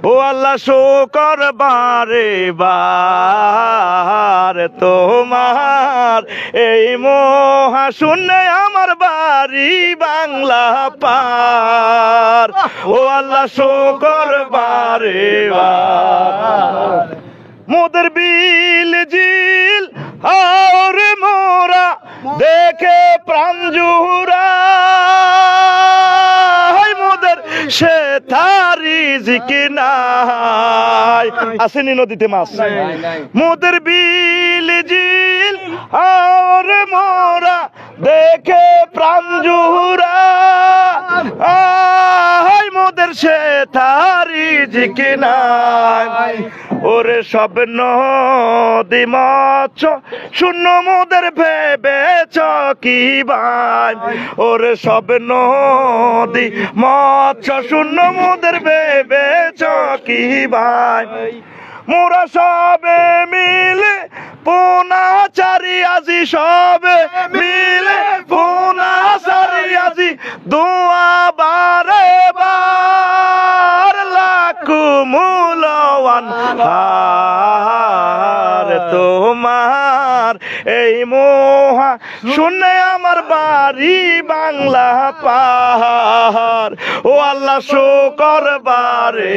ও আল্লাহ শুকর বারে বার তোমার এই মহাশূন্যে আমার বাড়ি বাংলা পার। ও আল্লাহ শুকর বারে বার মোদের বিল জিল আর মোরা দেখে প্রাণ জুড়ায় মোদের সে তারি জিকি নাই আসেনি নদীতে মাছ মোদের বিল জিল আর মোরা দেখে প্রাণ জুড়ায় মোদের সে তারি জিকি নাই। ওরে সব নদী মাছ শূন্য মোদের ভেবেছ কি ভাই ওরে সব নদী মাছ শূন্য মোদের ভেবেছ কি ভাই মোরা সবে মিলে পুনাচারি আজি সবে মিলে পুনাচারি আজি দোয়া বারে বার লাখু মূলওয়ান হার তোমার এই মহা শুনে আমার বাড়ি বাংলা পাহাড়। ও আল্লাহ শুকর বারে